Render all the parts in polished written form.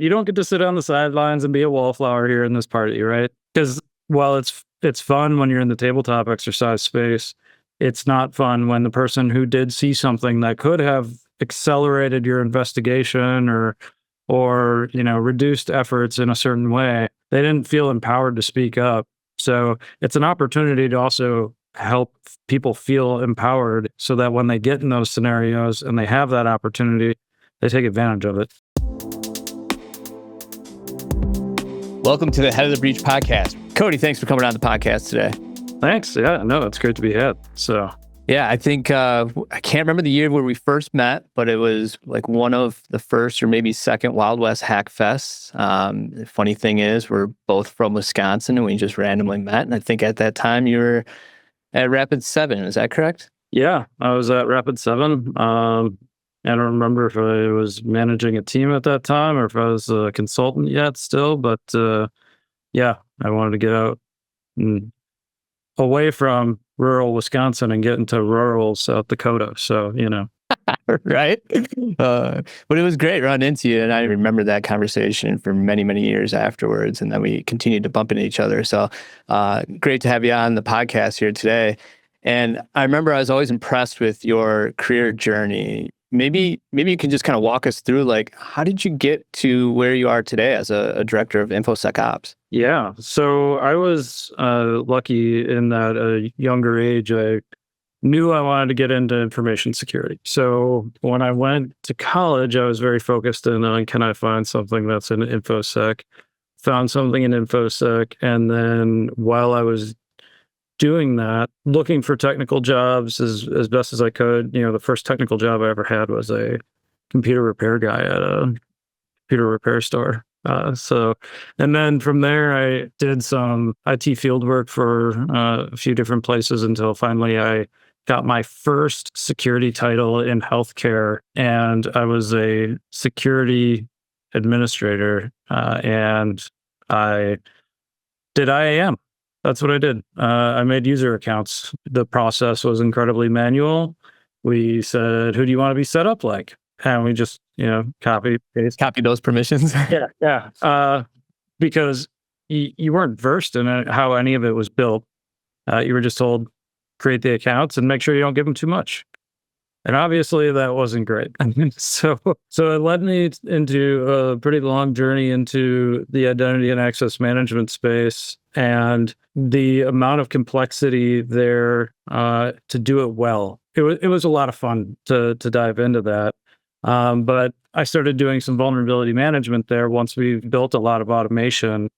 You don't get to sit on the sidelines and be a wallflower here in this party, right? Because while it's fun when you're in the tabletop exercise space, it's not fun when the person who did see something that could have accelerated your investigation or reduced efforts in a certain way, they didn't feel empowered to speak up. So it's an opportunity to also help people feel empowered so that when they get in those scenarios and they have that opportunity, they take advantage of it. Welcome to the Head of the Breach podcast. Cody, thanks for coming on the podcast today. Thanks. Yeah, no, it's great to be had. So yeah, I think, I can't remember the year where we first met, but it was like one of the first or maybe second Wild West Hack Fests. The funny thing is we're both from Wisconsin and we just randomly met. And I think at that time you were at Rapid 7. Is that correct? Yeah, I was at Rapid 7. I don't remember if I was managing a team at that time or if I was a consultant yet still, but yeah, I wanted to get out and away from rural Wisconsin and get into rural South Dakota. So, Right. But it was great running into you. And I remember that conversation for many, many years afterwards. And then we continued to bump into each other. So great to have you on the podcast here today. And I remember I was always impressed with your career journey. Maybe you can just kind of walk us through, like, how did you get to where you are today as a director of InfoSec Ops? Yeah. So I was lucky in that at a younger age, I knew I wanted to get into information security. So when I went to college, I was very focused in on, can I find something that's in InfoSec? Found something in InfoSec. And then while I was doing that, looking for technical jobs as best as I could, the first technical job I ever had was a computer repair guy at a computer repair store. And then from there, I did some IT field work for a few different places until finally I got my first security title in healthcare, and I was a security administrator, and I did IAM. That's what I did. I made user accounts. The process was incredibly manual. We said, who do you want to be set up like? And we just, copy, paste. Copy those permissions. Yeah. Because you weren't versed in how any of it was built. You were just told, create the accounts and make sure you don't give them too much. And obviously that wasn't great. So it led me into a pretty long journey into the identity and access management space, and the amount of complexity there to do it well. It was a lot of fun to dive into that. But I started doing some vulnerability management there once we built a lot of automation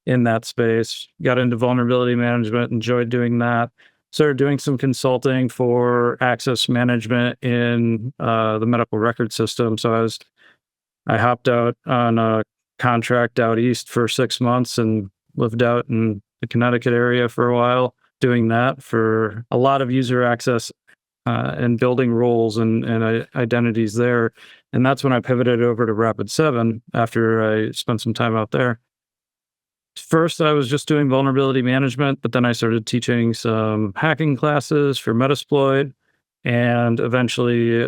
in that space. Got into vulnerability management, enjoyed doing that. Started doing some consulting for access management in the medical record system. So I hopped out on a contract out east for 6 months and lived out in the Connecticut area for a while, doing that for a lot of user access and building roles and identities there. And that's when I pivoted over to Rapid 7 after I spent some time out there. First, I was just doing vulnerability management, but then I started teaching some hacking classes for Metasploit. And eventually,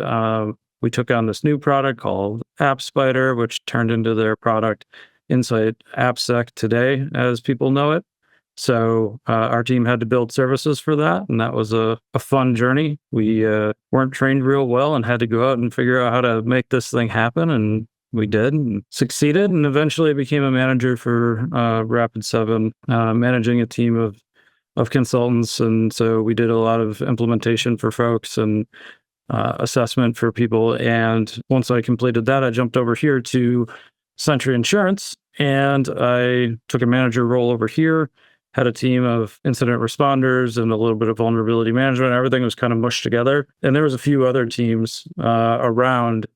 we took on this new product called AppSpider, which turned into their product inside AppSec today, as people know it. So our team had to build services for that, and that was a fun journey. We weren't trained real well and had to go out and figure out how to make this thing happen, and we did and succeeded, and eventually became a manager for Rapid 7, managing a team of consultants. And so we did a lot of implementation for folks and assessment for people. And once I completed that, I jumped over here to Sentry Insurance, and I took a manager role over here, had a team of incident responders and a little bit of vulnerability management. Everything was kind of mushed together. And there was a few other teams around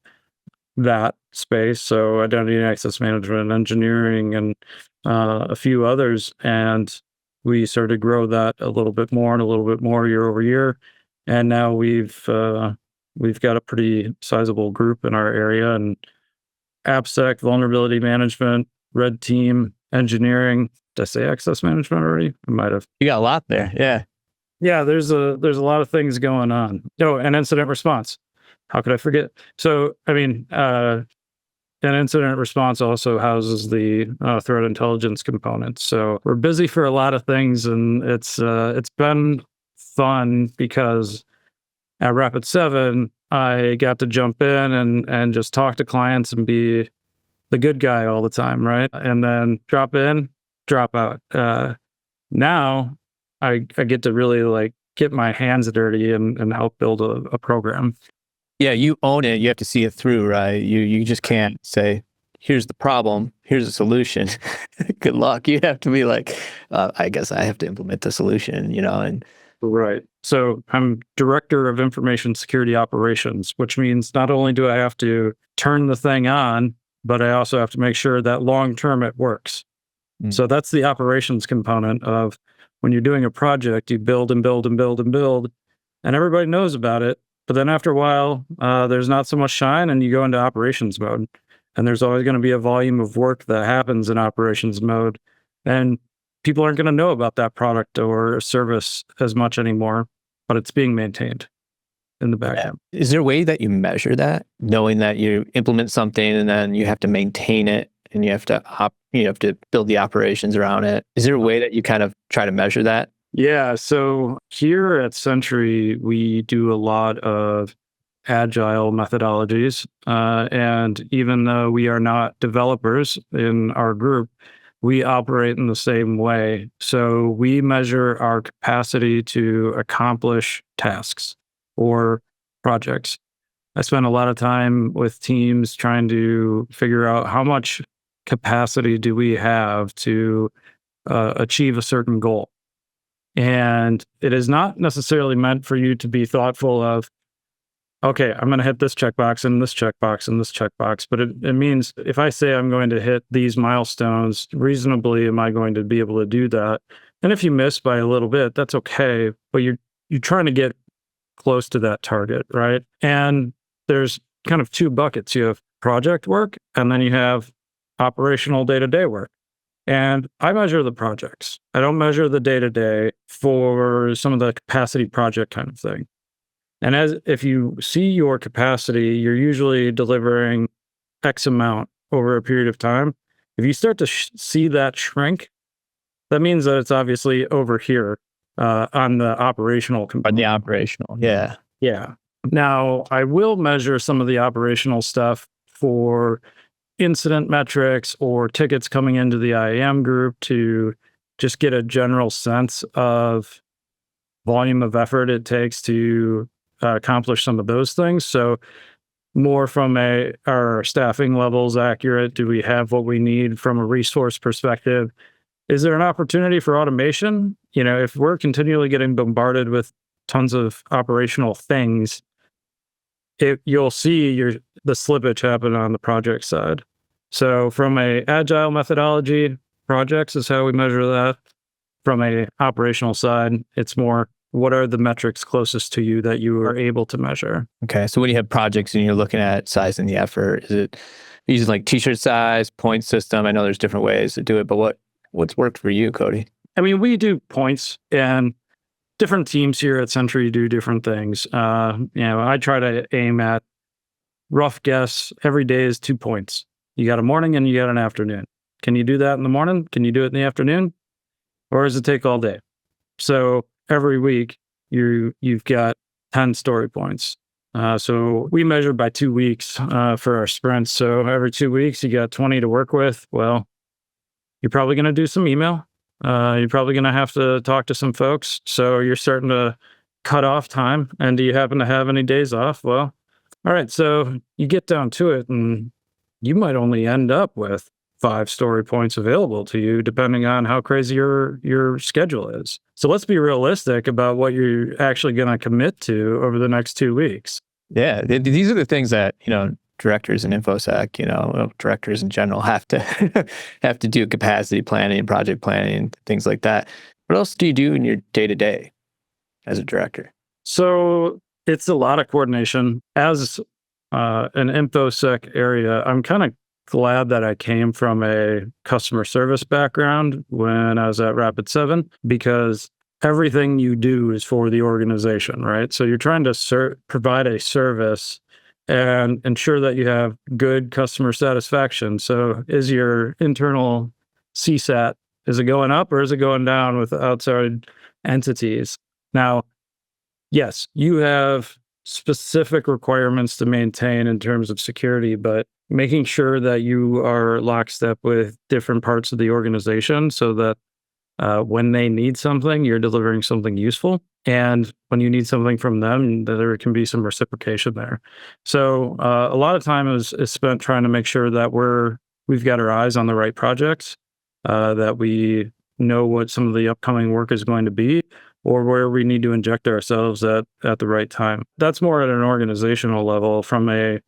that space, so identity and access management, engineering, and a few others. And we started to grow that a little bit more and a little bit more year over year. And now we've got a pretty sizable group in our area, and AppSec, vulnerability management, red team, engineering. Did I say access management already? I might have. You got a lot there. Yeah. Yeah, there's a lot of things going on. Oh, and incident response. How could I forget? So, And incident response also houses the threat intelligence component. So we're busy for a lot of things, and it's been fun because at Rapid7, I got to jump in and just talk to clients and be the good guy all the time, right? And then drop in, drop out. Now I get to really like get my hands dirty and help build a program. Yeah, you own it. You have to see it through, right? You just can't say, here's the problem, here's a solution. Good luck. You have to be like, I guess I have to implement the solution, and Right. So I'm director of information security operations, which means not only do I have to turn the thing on, but I also have to make sure that long term it works. So that's the operations component of when you're doing a project, you build and build and build and build, and everybody knows about it. But then after a while, there's not so much shine, and you go into operations mode. And there's always going to be a volume of work that happens in operations mode. And people aren't going to know about that product or service as much anymore, but it's being maintained in the backend. Is there a way that you measure that, knowing that you implement something and then you have to maintain it and you have to build the operations around it? Is there a way that you kind of try to measure that? Yeah. So here at Sentry, we do a lot of agile methodologies. And even though we are not developers in our group, we operate in the same way. So we measure our capacity to accomplish tasks or projects. I spend a lot of time with teams trying to figure out how much capacity do we have to achieve a certain goal. And it is not necessarily meant for you to be thoughtful of, okay, I'm going to hit this checkbox and this checkbox and this checkbox. But it means if I say I'm going to hit these milestones, reasonably, am I going to be able to do that? And if you miss by a little bit, that's okay. But you're trying to get close to that target, right? And there's kind of two buckets. You have project work, and then you have operational day-to-day work. And I measure the projects. I don't measure the day-to-day for some of the capacity project kind of thing. And if you see your capacity, you're usually delivering X amount over a period of time. If you start to see that shrink, that means that it's obviously over here on the operational component. On the operational, yeah. Yeah. Now, I will measure some of the operational stuff for incident metrics or tickets coming into the IAM group to just get a general sense of volume of effort it takes to accomplish some of those things. So more from are staffing levels accurate? Do we have what we need from a resource perspective? Is there an opportunity for automation? If we're continually getting bombarded with tons of operational things, you'll see the slippage happen on the project side. So from a agile methodology, projects is how we measure that. From a operational side, it's more, what are the metrics closest to you that you are able to measure? Okay. So when you have projects and you're looking at sizing the effort, is it using like t-shirt size, point system? I know there's different ways to do it, but what's worked for you, Cody? I mean, we do points, and different teams here at Sentry do different things. I try to aim at, rough guess, every day is 2 points. You got a morning and you got an afternoon. Can you do that in the morning? Can you do it in the afternoon? Or does it take all day? So every week you've got 10 story points. So we measure by 2 weeks for our sprints. So every 2 weeks you got 20 to work with. Well, you're probably going to do some email. You're probably going to have to talk to some folks. So you're starting to cut off time. And do you happen to have any days off? Well, all right. So you get down to it, and you might only end up with 5 story points available to you, depending on how crazy your schedule is. So let's be realistic about what you're actually going to commit to over the next 2 weeks. Yeah, these are the things that directors in InfoSec, directors in general have to have to do capacity planning, project planning, things like that. What else do you do in your day-to-day as a director? So it's a lot of coordination. As an InfoSec area, I'm kind of glad that I came from a customer service background when I was at Rapid7, because everything you do is for the organization, right? So you're trying to provide a service, and ensure that you have good customer satisfaction. So is your internal CSAT, is it going up or is it going down with outside entities? Now, yes, you have specific requirements to maintain in terms of security, but making sure that you are lockstep with different parts of the organization so that when they need something, you're delivering something useful. And when you need something from them, there can be some reciprocation there. So a lot of time is spent trying to make sure that we've got our eyes on the right projects, that we know what some of the upcoming work is going to be, or where we need to inject ourselves at the right time. That's more at an organizational level. From a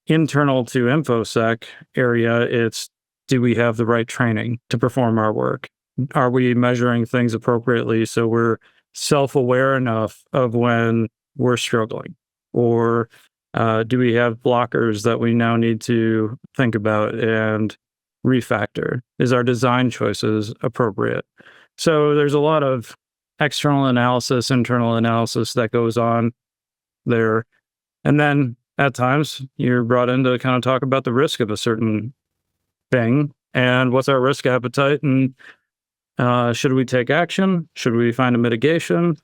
internal to InfoSec area, it's, do we have the right training to perform our work? Are we measuring things appropriately so we're self-aware enough of when we're struggling? Or do we have blockers that we now need to think about and refactor? Is our design choices appropriate? So there's a lot of external analysis, internal analysis that goes on there. And then at times you're brought in to kind of talk about the risk of a certain thing and what's our risk appetite, and should we take action? Should we find a mitigation?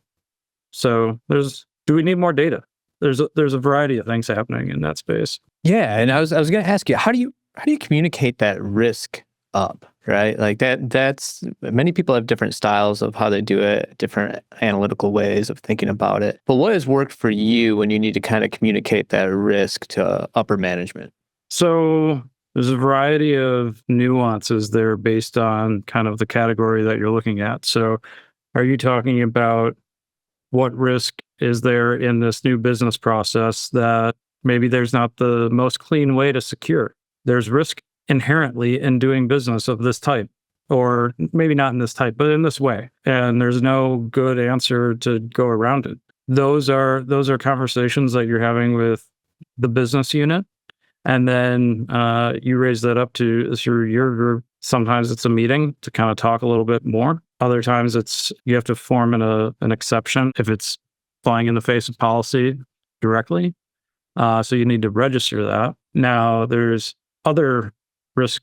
So do we need more data? There's a variety of things happening in that space. Yeah, and I was going to ask you, how do you communicate that risk up, right? Like that's many people have different styles of how they do it, different analytical ways of thinking about it. But what has worked for you when you need to kind of communicate that risk to upper management? So there's a variety of nuances there based on kind of the category that you're looking at. So are you talking about what risk is there in this new business process that maybe there's not the most clean way to secure? There's risk inherently in doing business of this type, or maybe not in this type, but in this way. And there's no good answer to go around it. Those are conversations that you're having with the business unit. And then you raise that up to your group. Sometimes it's a meeting to kind of talk a little bit more. Other times you have to form an exception if it's flying in the face of policy directly. So you need to register that. Now, there's other risk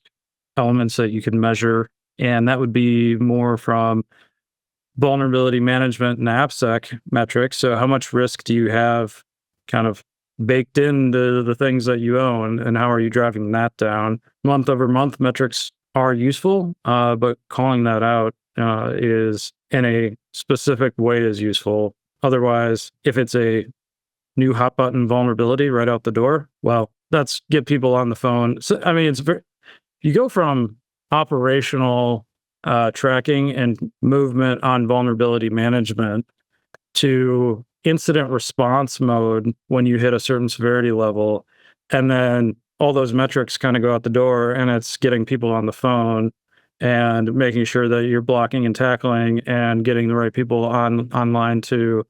elements that you can measure, and that would be more from vulnerability management and AppSec metrics. So how much risk do you have kind of baked into the things that you own, and how are you driving that down? Month over month metrics are useful, but calling that out is in a specific way is useful. Otherwise, if it's a new hot button vulnerability right out the door, well, that's get people on the phone. So, I mean, you go from operational tracking and movement on vulnerability management to incident response mode when you hit a certain severity level. And then all those metrics kind of go out the door, and it's getting people on the phone and making sure that you're blocking and tackling and getting the right people online to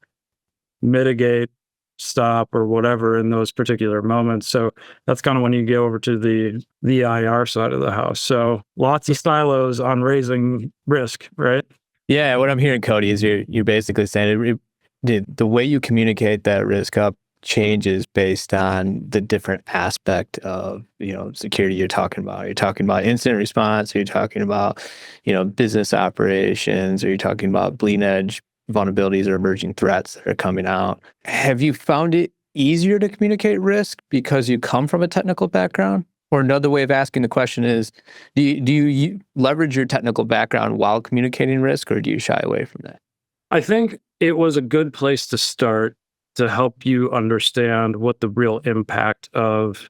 mitigate, stop, or whatever in those particular moments. So that's kind of when you get over to the IR side of the house. So lots of silos on raising risk, right? Yeah, what I'm hearing, Cody, is you're basically saying the way you communicate that risk up changes based on the different aspect of security you're talking about. You're talking about incident response, or you're talking about business operations, or you're talking about bleeding edge vulnerabilities or emerging threats that are coming out. Have you found it easier to communicate risk because you come from a technical background? Or another way of asking the question is, do you leverage your technical background while communicating risk, or do you shy away from that? I think it was a good place to start to help you understand what the real impact of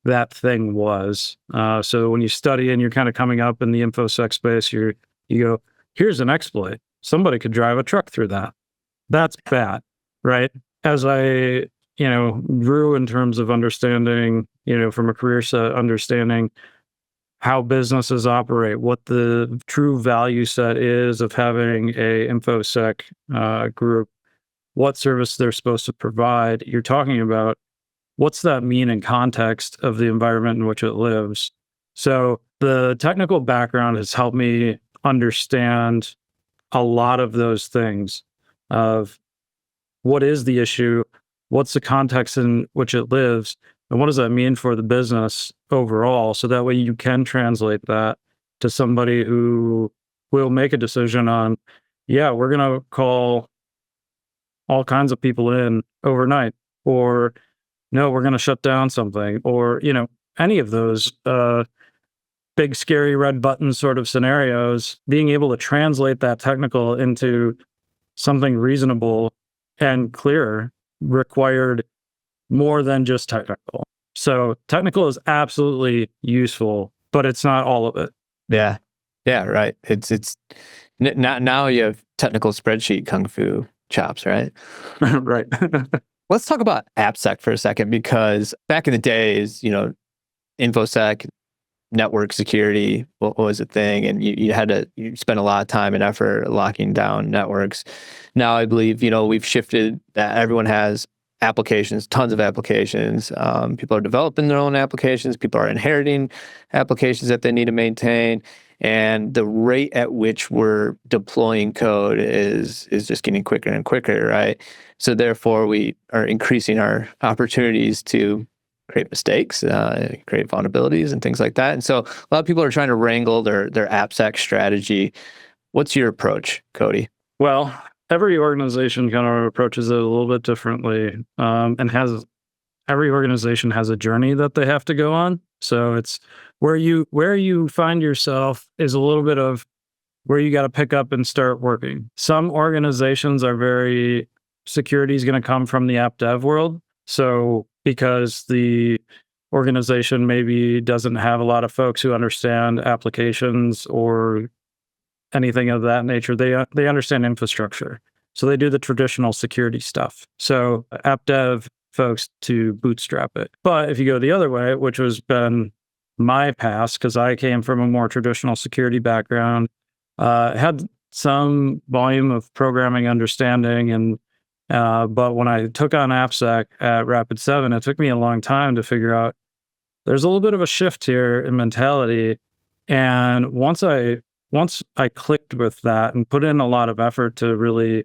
that thing was. So when you study and you're kind of coming up in the InfoSec space, you go, here's an exploit. Somebody could drive a truck through that. That's bad, right? As I, grew in terms of understanding, from a career set, understanding how businesses operate, what the true value set is of having a InfoSec group, what service they're supposed to provide. You're talking about what's that mean in context of the environment in which it lives. So the technical background has helped me understand a lot of those things of what is the issue, what's the context in which it lives, and what does that mean for the business overall? So that way you can translate that to somebody who will make a decision on, yeah, we're going to call all kinds of people in overnight, or no, we're going to shut down something, or, any of those big, scary red button sort of scenarios, being able to translate that technical into something reasonable and clear required more than just technical. So technical is absolutely useful, but it's not all of it. Yeah. Yeah, right. It's now you have technical spreadsheet kung fu chops, right? Right. Let's talk about AppSec for a second, because back in the days, InfoSec, network security was a thing, and you spend a lot of time and effort locking down networks. Now I believe we've shifted that everyone has applications, tons of applications. People are developing their own applications. People are inheriting applications that they need to maintain, and the rate at which we're deploying code is just getting quicker and quicker, right? So therefore, we are increasing our opportunities to create mistakes, create vulnerabilities, and things like that. And so a lot of people are trying to wrangle their AppSec strategy. What's your approach, Cody? Well, every organization kind of approaches it a little bit differently, and every organization has a journey that they have to go on. So it's where you find yourself is a little bit of where you got to pick up and start working. Some organizations are very security is going to come from the app dev world. So because the organization maybe doesn't have a lot of folks who understand applications or anything of that nature, they understand infrastructure. So they do the traditional security stuff. So app dev folks to bootstrap it. But if you go the other way, which has been my past, because I came from a more traditional security background, had some volume of programming understanding, and but when I took on AppSec at Rapid7, it took me a long time to figure out there's a little bit of a shift here in mentality. And once I clicked with that and put in a lot of effort to really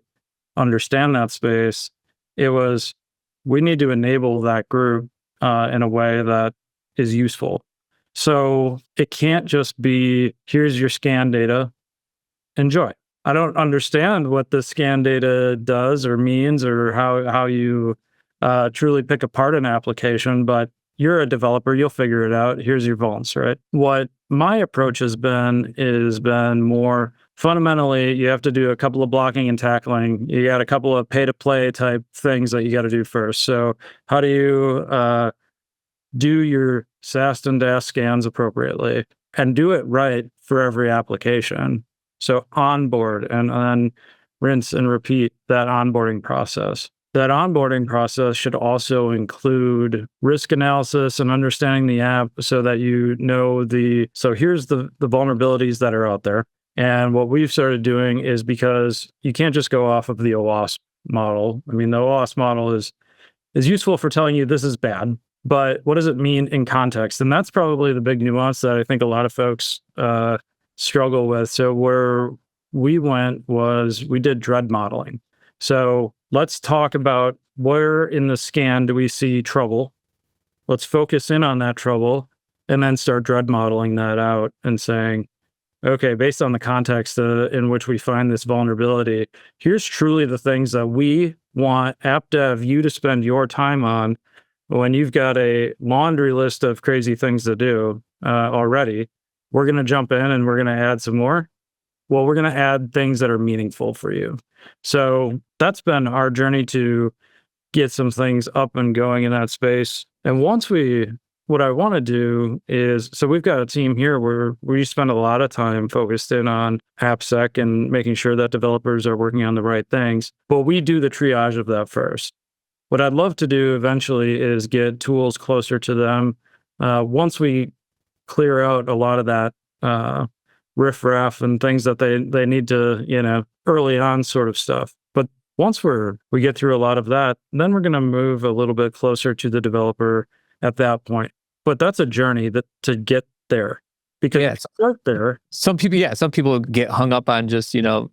understand that space, it was, we need to enable that group in a way that is useful. So it can't just be, here's your scan data, enjoy. I don't understand what the scan data does or means, or how you truly pick apart an application, but you're a developer, you'll figure it out. Here's your vulns, right? What my approach has been more fundamentally, you have to do a couple of blocking and tackling. You got a couple of pay-to-play type things that you got to do first. So how do you do your SAST and DAST scans appropriately and do it right for every application? So onboard and then rinse and repeat that onboarding process. That onboarding process should also include risk analysis and understanding the app so that so here's the vulnerabilities that are out there. And what we've started doing is, because you can't just go off of the OWASP model. I mean, the OWASP model is useful for telling you this is bad, but what does it mean in context? And that's probably the big nuance that I think a lot of folks struggle with. So where we went was we did dread modeling. So let's talk about where in the scan do we see trouble. Let's focus in on that trouble and then start dread modeling that out and saying, okay, based on the context in which we find this vulnerability, here's truly the things that we want app dev you to spend your time on when you've got a laundry list of crazy things to do already. We're going to jump in and we're going to add some more. Well, we're going to add things that are meaningful for you. So that's been our journey to get some things up and going in that space. And what I want to do is, so we've got a team here where we spend a lot of time focused in on AppSec and making sure that developers are working on the right things. But we do the triage of that first. What I'd love to do eventually is get tools closer to them. Once we clear out a lot of that riffraff and things that they need to, early on sort of stuff. But once we get through a lot of that, then we're going to move a little bit closer to the developer at that point. But that's a journey to get there, because start there. Some people get hung up on just, to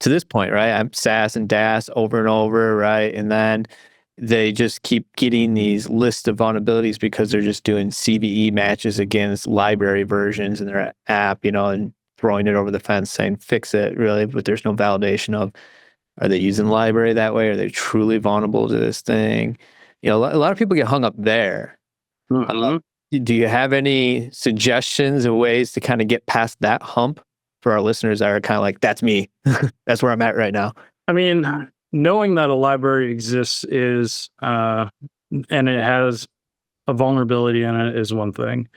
this point, right? I'm SAS and DAS over and over, right? And then they just keep getting these lists of vulnerabilities because they're just doing CVE matches against library versions in their app, and throwing it over the fence saying, fix it, really. But there's no validation of, are they using the library that way? Are they truly vulnerable to this thing? A lot of people get hung up there. Do you have any suggestions or ways to kind of get past that hump for our listeners that are kind of like, that's me. That's where I'm at right now? I mean, knowing that a library exists is, and it has a vulnerability in it is one thing.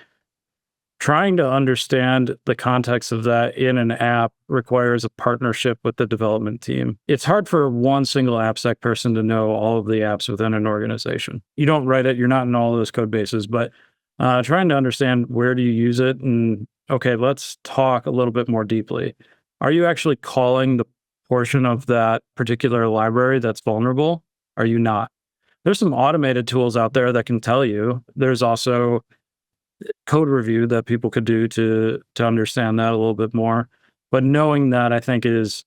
Trying to understand the context of that in an app requires a partnership with the development team. It's hard for one single AppSec person to know all of the apps within an organization. You don't write it, you're not in all those code bases, but trying to understand where do you use it, and okay, let's talk a little bit more deeply. Are you actually calling the portion of that particular library that's vulnerable? Are you not? There's some automated tools out there that can tell you. There's also code review that people could do to understand that a little bit more. But knowing that, I think, is,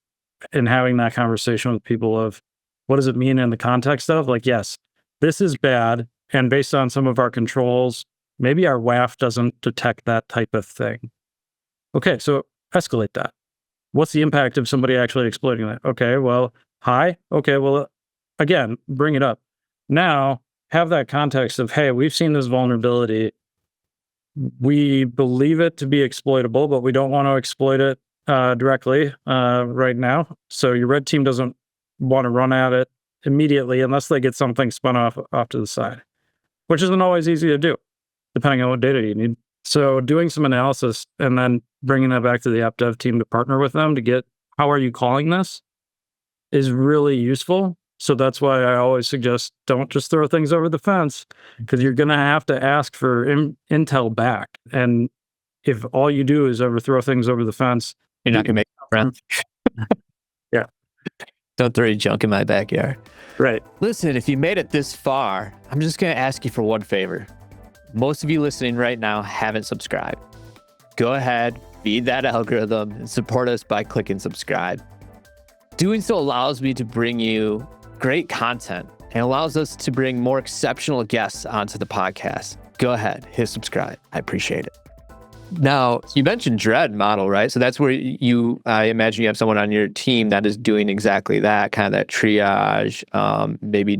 and having that conversation with people of what does it mean in the context of, like, yes, this is bad, and based on some of our controls, maybe our WAF doesn't detect that type of thing. Okay, so escalate that. What's the impact of somebody actually exploiting that? Okay, well, high. Okay, well, again, bring it up. Now, have that context of, hey, we've seen this vulnerability. We believe it to be exploitable, but we don't want to exploit it directly right now. So your red team doesn't want to run at it immediately unless they get something spun off to the side, which isn't always easy to do, depending on what data you need. So doing some analysis and then bringing that back to the app dev team to partner with them to get, how are you calling this, is really useful. So that's why I always suggest don't just throw things over the fence, because you're going to have to ask for intel back. And if all you do is overthrow things over the fence, you're not going to make friends. Yeah. Don't throw your junk in my backyard. Right. Listen, if you made it this far, I'm just going to ask you for one favor. Most of you listening right now haven't subscribed. Go ahead, feed that algorithm, and support us by clicking subscribe. Doing so allows me to bring you great content and allows us to bring more exceptional guests onto the podcast. Go ahead, hit subscribe. I appreciate it. Now, you mentioned Dread model, right? So that's where I imagine you have someone on your team that is doing exactly that, kind of that triage, maybe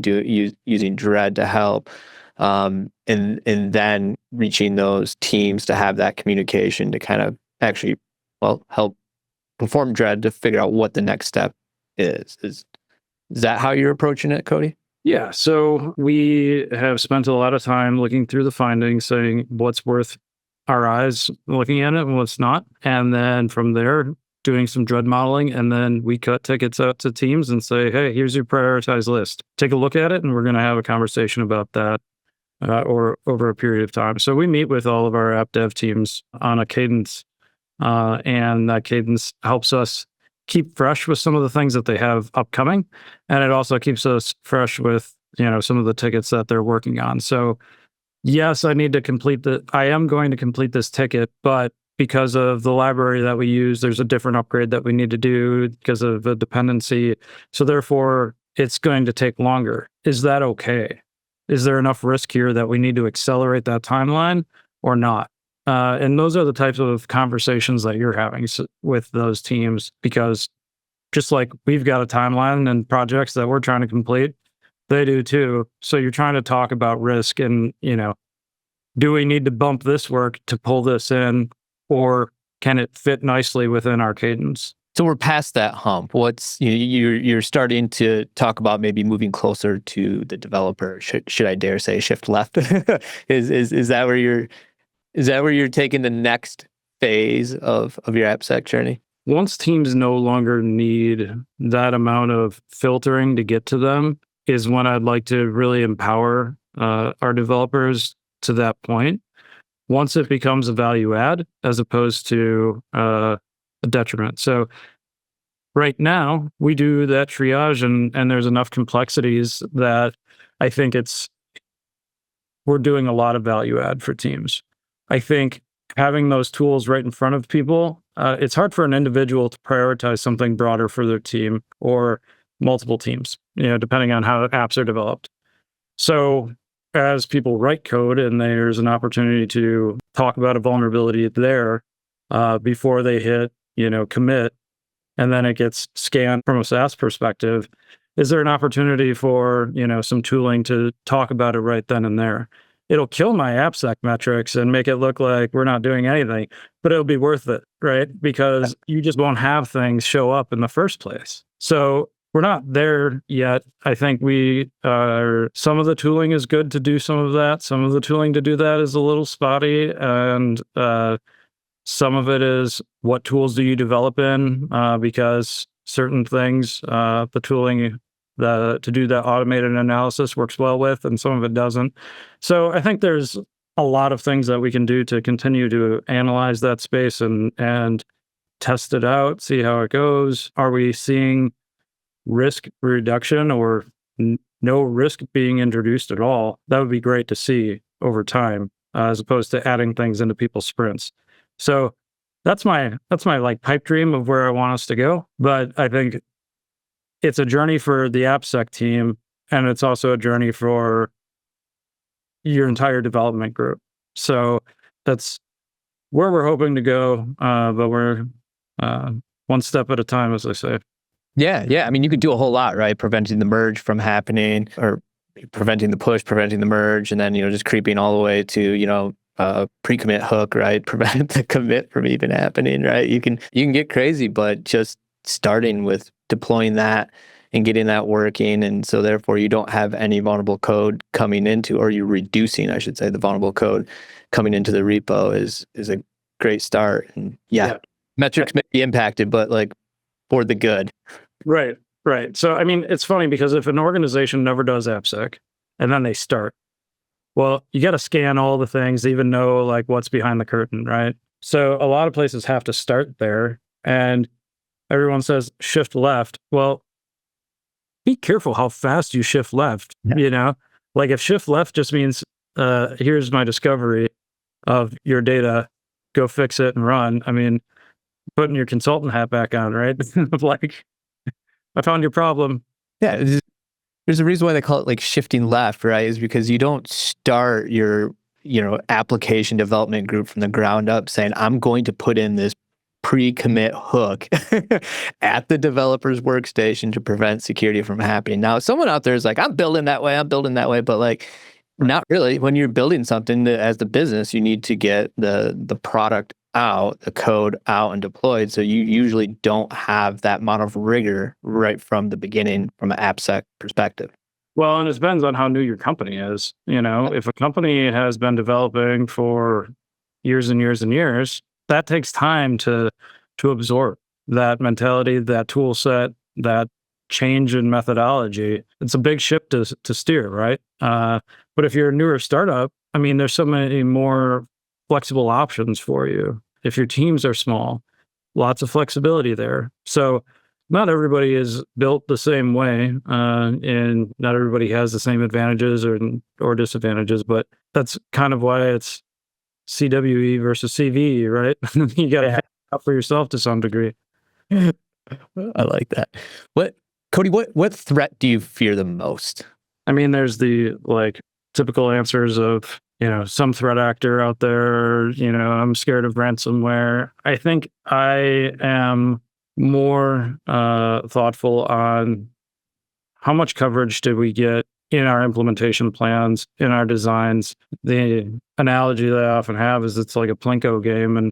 using Dread to help, and then reaching those teams to have that communication to kind of actually, help perform Dread to figure out what the next step is. Is that how you're approaching it, Cody? Yeah. So we have spent a lot of time looking through the findings, saying what's worth our eyes looking at it and what's not. And then from there, doing some Dread modeling. And then we cut tickets out to teams and say, hey, here's your prioritized list. Take a look at it. And we're going to have a conversation about that or over a period of time. So we meet with all of our app dev teams on a cadence. And that cadence helps us keep fresh with some of the things that they have upcoming. And it also keeps us fresh with, some of the tickets that they're working on. So yes, I am going to complete this ticket, but because of the library that we use, there's a different upgrade that we need to do because of a dependency. So therefore, it's going to take longer. Is that okay? Is there enough risk here that we need to accelerate that timeline or not? And those are the types of conversations that you're having with those teams, because just like we've got a timeline and projects that we're trying to complete, they do too. So you're trying to talk about risk and, do we need to bump this work to pull this in, or can it fit nicely within our cadence? So we're past that hump. You're starting to talk about maybe moving closer to the developer. Should I dare say shift left? Is that where you're taking the next phase of your AppSec journey? Once teams no longer need that amount of filtering to get to them is when I'd like to really empower our developers to that point. Once it becomes a value add as opposed to a detriment. So right now we do that triage and there's enough complexities that I think we're doing a lot of value add for teams. I think having those tools right in front of people, it's hard for an individual to prioritize something broader for their team or multiple teams, depending on how apps are developed. So as people write code and there's an opportunity to talk about a vulnerability there before they hit, commit, and then it gets scanned from a SaaS perspective, is there an opportunity for, some tooling to talk about it right then and there? It'll kill my AppSec metrics and make it look like we're not doing anything, but it'll be worth it, right? Because you just won't have things show up in the first place. So we're not there yet. I think some of the tooling is good to do some of that. Some of the tooling to do that is a little spotty. And some of it is, what tools do you develop in? Because certain things, the tooling to do that automated analysis works well with, and some of it doesn't. So I think there's a lot of things that we can do to continue to analyze that space and test it out, see how it goes. Are we seeing risk reduction or no risk being introduced at all? That would be great to see over time, as opposed to adding things into people's sprints. So that's my like pipe dream of where I want us to go. But I think it's a journey for the AppSec team, and it's also a journey for your entire development group. So that's where we're hoping to go, but we're one step at a time, as I say. Yeah. I mean, you could do a whole lot, right? Preventing the merge from happening, or preventing the push, preventing the merge, and then, just creeping all the way to, pre-commit hook, right? Prevent the commit from even happening, right? You can get crazy, but just starting with deploying that and getting that working, and so therefore you don't have any vulnerable code coming into, or you're reducing, I should say, the vulnerable code coming into the repo is a great start. And metrics may be impacted, but like for the good. Right. So, I mean, it's funny because if an organization never does AppSec and then they start, well, you got to scan all the things to even know like what's behind the curtain, right? So a lot of places have to start there, and everyone says shift left. Well, be careful how fast you shift left. Like if shift left just means here's my discovery of your data, go fix it and run. I mean, putting your consultant hat back on, right? Like, I found your problem. Yeah, there's a reason why they call it like shifting left, right? Is because you don't start your application development group from the ground up saying, I'm going to put in this pre-commit hook at the developer's workstation to prevent security from happening. Now, someone out there is like, I'm building that way, but like, not really. When you're building something as the business, you need to get the product out, the code out and deployed. So you usually don't have that amount of rigor right from the beginning from an AppSec perspective. Well, and it depends on how new your company is. If a company has been developing for years and years and years, that takes time to absorb that mentality, that tool set, that change in methodology. It's a big ship to steer, right? But if you're a newer startup, I mean, there's so many more flexible options for you. If your teams are small, lots of flexibility there. So not everybody is built the same way, and not everybody has the same advantages or disadvantages, but that's kind of why it's CWE versus CVE, right? You got to have out for yourself to some degree. I like that. Cody, what threat do you fear the most? I mean, there's the like typical answers of, some threat actor out there, I'm scared of ransomware. I think I am more thoughtful on how much coverage did we get in our implementation plans, in our designs. The analogy that I often have is it's like a Plinko game, and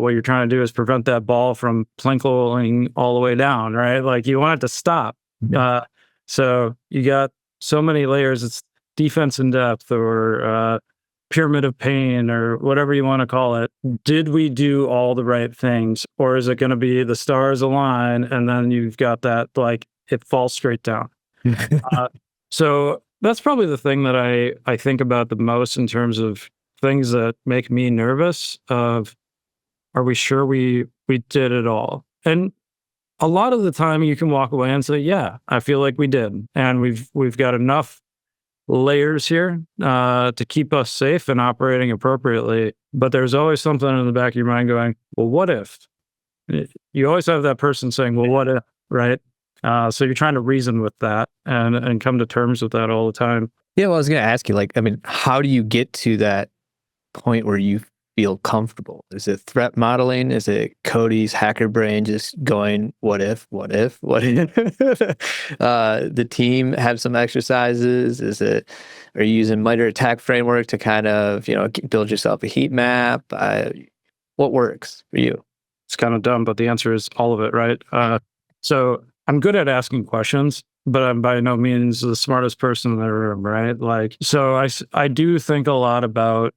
what you're trying to do is prevent that ball from plinkoing all the way down, right? Like you want it to stop. So you got so many layers. It's defense in depth, or pyramid of pain, or whatever you want to call it. Did we do all the right things, or is it going to be the stars align and then you've got that like it falls straight down? So that's probably the thing that I think about the most in terms of things that make me nervous. Are we sure we did it all? And a lot of the time you can walk away and say, yeah, I feel like we did, and we've got enough layers here to keep us safe and operating appropriately. But there's always something in the back of your mind going, well, what if? You always have that person saying, well, what if, right? So you're trying to reason with that and come to terms with that all the time. Yeah, well, I was going to ask you, how do you get to that point where you feel comfortable? Is it threat modeling? Is it Cody's hacker brain just going, what if? The team have some exercises? Are you using MITRE ATT&CK framework to kind of, build yourself a heat map? What works for you? It's kind of dumb, but the answer is all of it, right? So I'm good at asking questions, but I'm by no means the smartest person in the room, right? So I do think a lot about,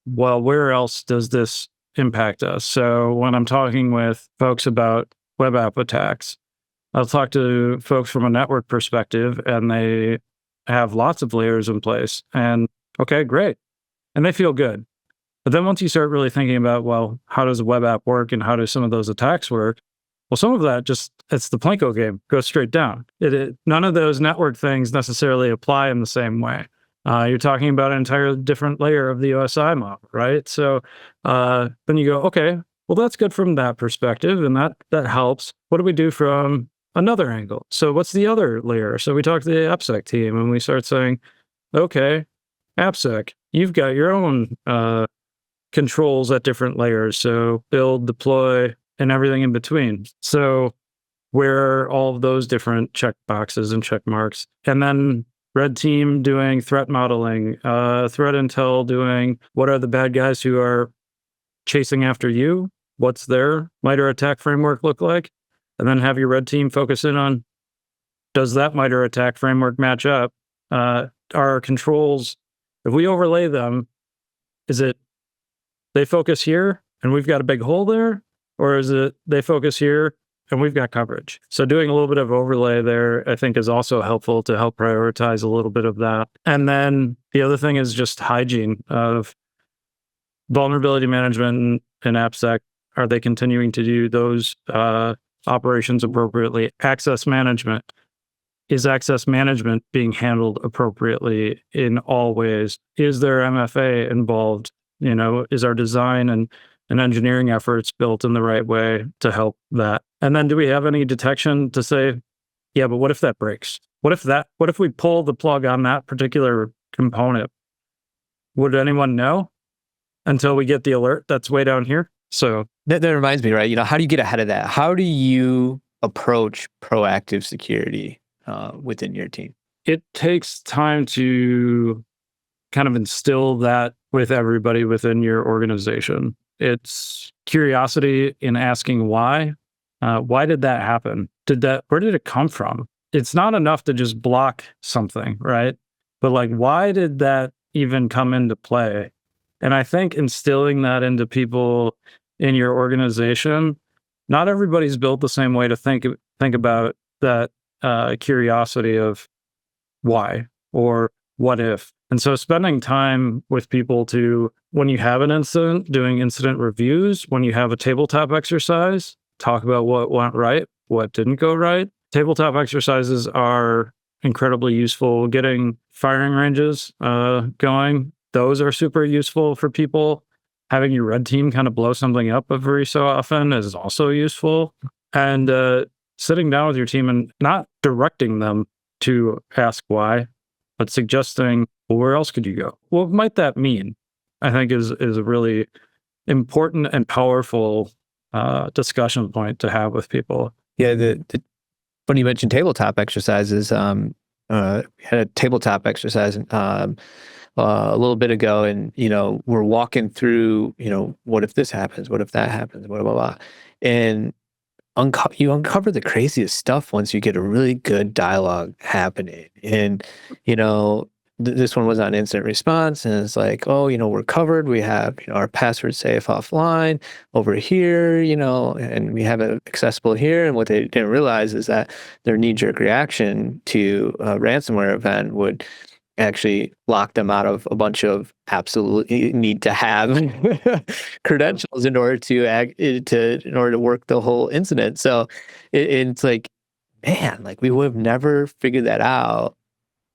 well, where else does this impact us? So when I'm talking with folks about web app attacks, I'll talk to folks from a network perspective, and they have lots of layers in place. And okay, great. And they feel good. But then once you start really thinking about, well, how does a web app work and how do some of those attacks work? Well, some of that it's the Plinko game, goes straight down. None of those network things necessarily apply in the same way. You're talking about an entire different layer of the OSI model, right? So then you go, okay, well, that's good from that perspective, and that helps. What do we do from another angle? So what's the other layer? So we talk to the AppSec team, and we start saying, okay, AppSec, you've got your own controls at different layers. So build, deploy, and everything in between. So where are all of those different check boxes and check marks? And then red team doing threat modeling, threat intel doing what are the bad guys who are chasing after you? What's their MITRE ATT&CK framework look like? And then have your red team focus in on, does that MITRE ATT&CK framework match up? Our controls, if we overlay them, is it they focus here and we've got a big hole there? Or is it they focus here and we've got coverage? So doing a little bit of overlay there, I think, is also helpful to help prioritize a little bit of that. And then the other thing is just hygiene of vulnerability management and AppSec. Are they continuing to do those operations appropriately? Access management. Is access management being handled appropriately in all ways? Is there MFA involved? Is our design and engineering efforts built in the right way to help that? And then do we have any detection to say, yeah, but what if that breaks? What if we pull the plug on that particular component? Would anyone know until we get the alert that's way down here? So that reminds me, right? How do you get ahead of that? How do you approach proactive security within your team? It takes time to kind of instill that with everybody within your organization. It's curiosity in asking why. Why did that happen? Where did it come from? It's not enough to just block something, right? But why did that even come into play? And I think instilling that into people in your organization, not everybody's built the same way to think about that curiosity of why or what if. And so spending time with people when you have an incident, doing incident reviews, when you have a tabletop exercise, talk about what went right, what didn't go right. Tabletop exercises are incredibly useful. Getting firing ranges going, those are super useful for people. Having your red team kind of blow something up every so often is also useful. And sitting down with your team and not directing them to ask why, but suggesting, well, where else could you go? What might that mean? I think is a really important and powerful discussion point to have with people. Yeah, when you mentioned tabletop exercises, we had a tabletop exercise a little bit ago, and we're walking through, what if this happens? What if that happens? Blah blah blah, and you uncover the craziest stuff once you get a really good dialogue happening. And this one was on incident response, and it's like, oh, we're covered. We have our password safe offline over here, and we have it accessible here. And what they didn't realize is that their knee-jerk reaction to a ransomware event would actually lock them out of a bunch of absolutely need to have credentials in order to work the whole incident. So it's like, man, we would have never figured that out,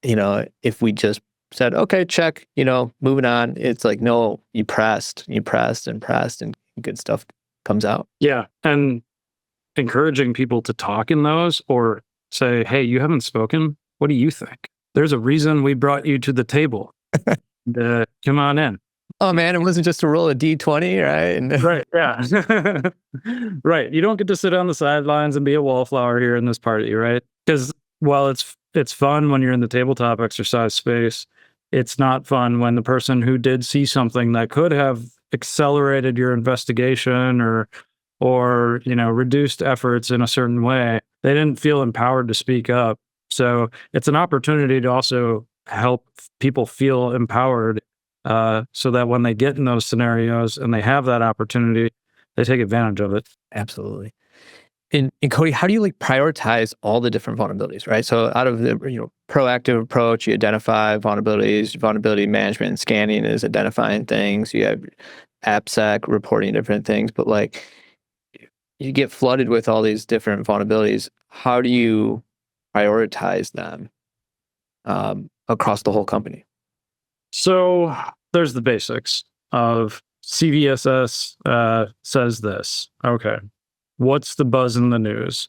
if we just said, okay, check, moving on. It's like, no, you pressed and pressed, and good stuff comes out. Yeah. And encouraging people to talk in those or say, hey, you haven't spoken. What do you think? There's a reason we brought you to the table. Come on in. Oh man, it wasn't just a roll of D20, right? And Right. Yeah. Right. You don't get to sit on the sidelines and be a wallflower here in this party, right? Because while it's fun when you're in the tabletop exercise space, it's not fun when the person who did see something that could have accelerated your investigation or reduced efforts in a certain way, they didn't feel empowered to speak up. So it's an opportunity to also help people feel empowered, so that when they get in those scenarios and they have that opportunity, they take advantage of it. absolutely. And Cody, how do you prioritize all the different vulnerabilities, right? So out of the proactive approach, you identify vulnerabilities. Vulnerability management and scanning is identifying things. You have AppSec reporting different things, but you get flooded with all these different vulnerabilities. How do you prioritize them across the whole company? So there's the basics of CVSS says this. Okay. What's the buzz in the news?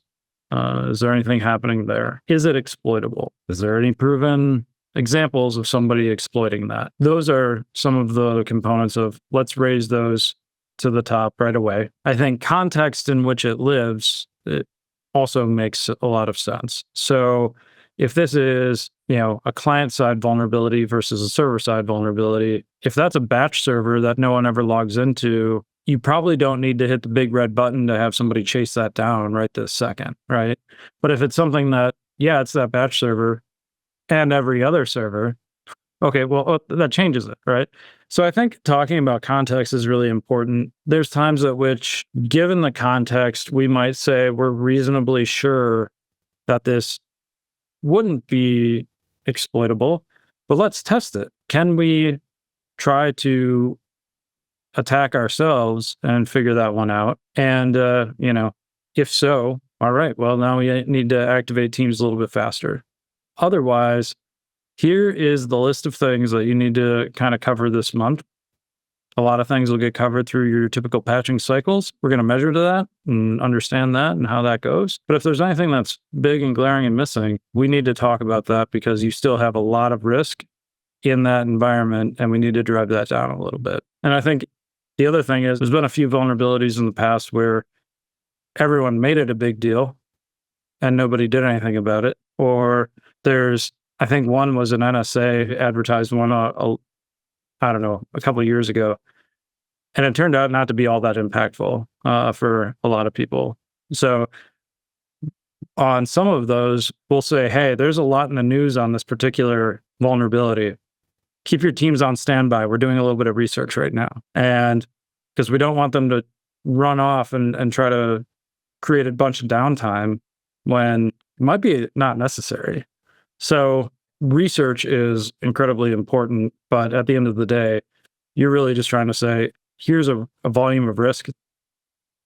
Is there anything happening there? Is it exploitable? Is there any proven examples of somebody exploiting that? Those are some of the components of let's raise those to the top right away. I think context in which it lives, it also makes a lot of sense. So if this is, a client-side vulnerability versus a server-side vulnerability, if that's a batch server that no one ever logs into, you probably don't need to hit the big red button to have somebody chase that down right this second, right? But if it's something that, it's that batch server and every other server, okay, well, that changes it, right? So I think talking about context is really important. There's times at which, given the context, we might say we're reasonably sure that this wouldn't be exploitable, but let's test it. Can we try to attack ourselves and figure that one out? And, if so, all right, well, now we need to activate teams a little bit faster. Otherwise, here is the list of things that you need to kind of cover this month. A lot of things will get covered through your typical patching cycles. We're going to measure to that and understand that and how that goes. But if there's anything that's big and glaring and missing, we need to talk about that because you still have a lot of risk in that environment and we need to drive that down a little bit. And I think the other thing is there's been a few vulnerabilities in the past where everyone made it a big deal and nobody did anything about it. Or I think one was an NSA advertised one, I don't know, a couple of years ago. And it turned out not to be all that impactful for a lot of people. So on some of those, we'll say, hey, there's a lot in the news on this particular vulnerability. Keep your teams on standby. We're doing a little bit of research right now. And because we don't want them to run off and try to create a bunch of downtime when it might be not necessary. So research is incredibly important, but at the end of the day, you're really just trying to say, here's a volume of risk.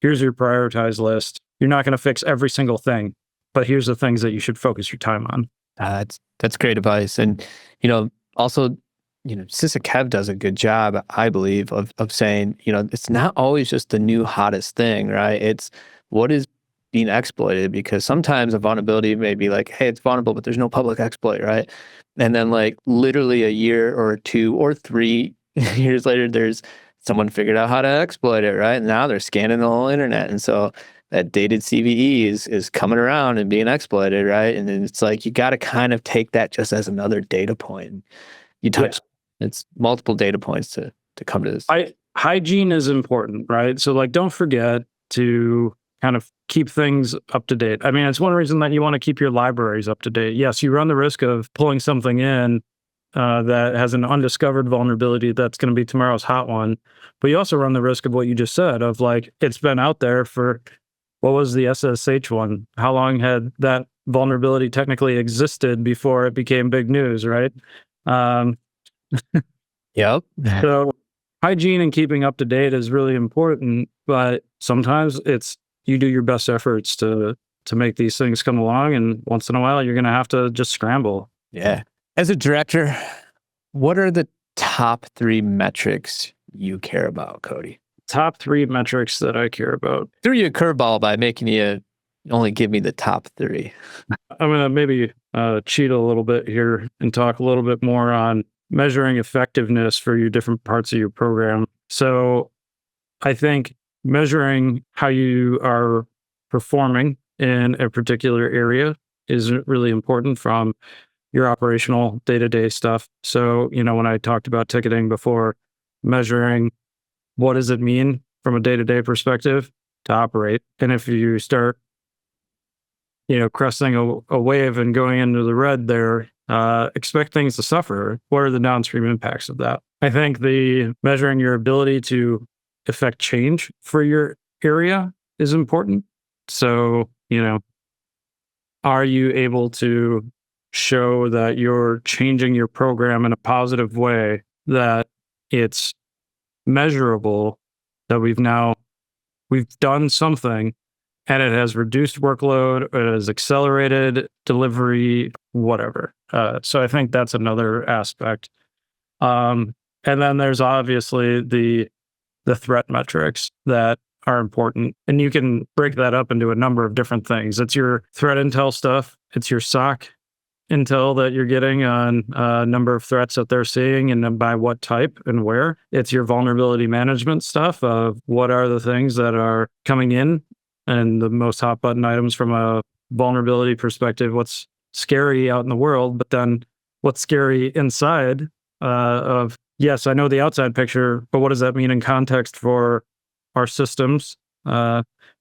Here's your prioritized list. You're not going to fix every single thing, but here's the things that you should focus your time on. That's great advice. And, also, SysAkev does a good job, I believe, of saying, it's not always just the new hottest thing, right? It's what is being exploited, because sometimes a vulnerability may be like, hey, it's vulnerable, but there's no public exploit, right? And then literally a year or 2 or 3 years later, there's someone figured out how to exploit it, right? And now they're scanning the whole internet. And so that dated CVE is coming around and being exploited, right? And then it's you got to kind of take that just as another data point. You touch, it's multiple data points to come to this. Hygiene is important, right? So don't forget to kind of keep things up to date. I mean, it's one reason that you want to keep your libraries up to date. Yes, you run the risk of pulling something in that has an undiscovered vulnerability that's going to be tomorrow's hot one. But you also run the risk of what you just said of it's been out there for, what was the SSH one? How long had that vulnerability technically existed before it became big news, right? Yep. So hygiene and keeping up to date is really important, but sometimes you do your best efforts to make these things come along, and once in a while you're going to have to just scramble. Yeah. As a director, what are the top 3 metrics you care about, Cody? Top 3 metrics that I care about. Threw you a curveball by making you Only give me the top 3. I'm going to maybe cheat a little bit here and talk a little bit more on measuring effectiveness for your different parts of your program. So I think measuring how you are performing in a particular area is really important from your operational day-to-day stuff. So, when I talked about ticketing before, measuring what does it mean from a day-to-day perspective to operate. And if you start, cresting a wave and going into the red there, expect things to suffer. What are the downstream impacts of that? I think the measuring your ability to affect change for your area is important. So, are you able to show that you're changing your program in a positive way, that it's measurable, that we've done something and it has reduced workload, it has accelerated delivery, whatever. So I think that's another aspect. And then there's obviously the threat metrics that are important. And you can break that up into a number of different things. It's your threat intel stuff. It's your SOC intel that you're getting on a number of threats that they're seeing and by what type and where. It's your vulnerability management stuff of what are the things that are coming in and the most hot button items from a vulnerability perspective, what's scary out in the world, but then what's scary inside of, yes, I know the outside picture, but what does that mean in context for our systems?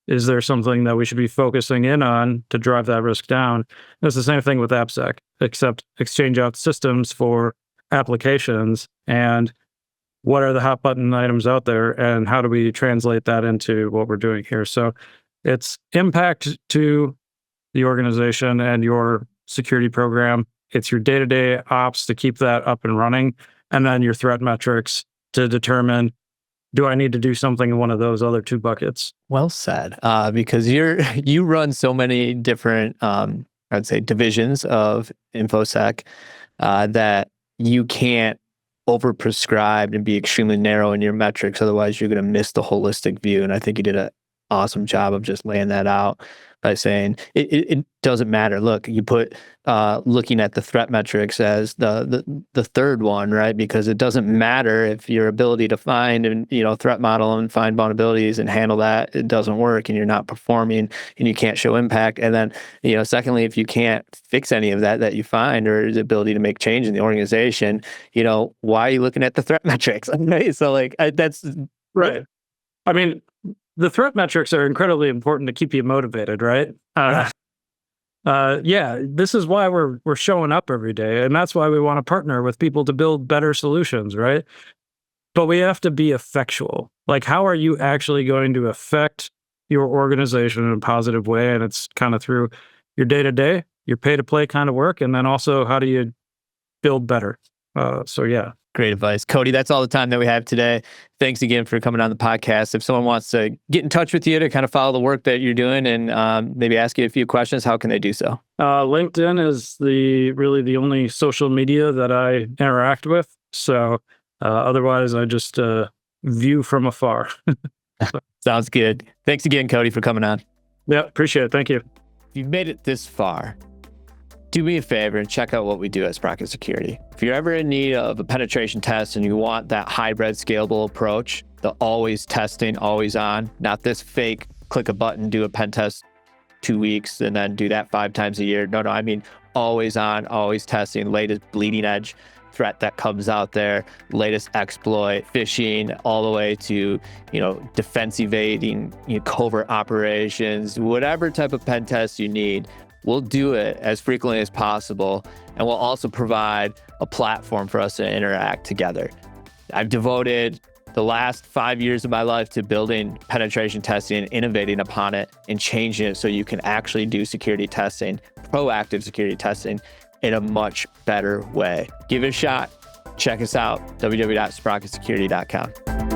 Is there something that we should be focusing in on to drive that risk down? It's the same thing with AppSec, except exchange out systems for applications. And what are the hot button items out there? And how do we translate that into what we're doing here? So it's impact to the organization and your security program. It's your day-to-day ops to keep that up and running. And then your threat metrics to determine, do I need to do something in one of those other 2 buckets? Well said, because you run so many different, I'd say, divisions of InfoSec that you can't overprescribe and be extremely narrow in your metrics. Otherwise, you're going to miss the holistic view. And I think you did an awesome job of just laying that out by saying it doesn't matter. Look, you put looking at the threat metrics as the third one, right? Because it doesn't matter if your ability to find and threat model and find vulnerabilities and handle that, it doesn't work and you're not performing and you can't show impact. And then secondly, if you can't fix any of that you find or the ability to make change in the organization, why are you looking at the threat metrics? So that's right. I mean, the threat metrics are incredibly important to keep you motivated, right? This is why we're showing up every day, and that's why we want to partner with people to build better solutions, right? But we have to be effectual. Like, how are you actually going to affect your organization in a positive way? And it's kind of through your day-to-day, your pay-to-play kind of work, and then also how do you build better? Great advice. Cody, that's all the time that we have today. Thanks again for coming on the podcast. If someone wants to get in touch with you to kind of follow the work that you're doing and maybe ask you a few questions, how can they do so? LinkedIn is really the only social media that I interact with. So otherwise, I just view from afar. Sounds good. Thanks again, Cody, for coming on. Yeah, appreciate it. Thank you. If you've made it this far, do me a favor and check out what we do at Sprocket Security. If you're ever in need of a penetration test and you want that hybrid scalable approach, the always testing, always on, not this fake click a button, do a pen test 2 weeks and then do that 5 times a year. No, I mean always on, always testing, latest bleeding edge threat that comes out there, latest exploit, phishing, all the way to, defense evading, covert operations, whatever type of pen test you need. We'll do it as frequently as possible, and we'll also provide a platform for us to interact together. I've devoted the last 5 years of my life to building penetration testing and innovating upon it and changing it so you can actually do security testing, proactive security testing in a much better way. Give it a shot. Check us out, www.sprocketsecurity.com.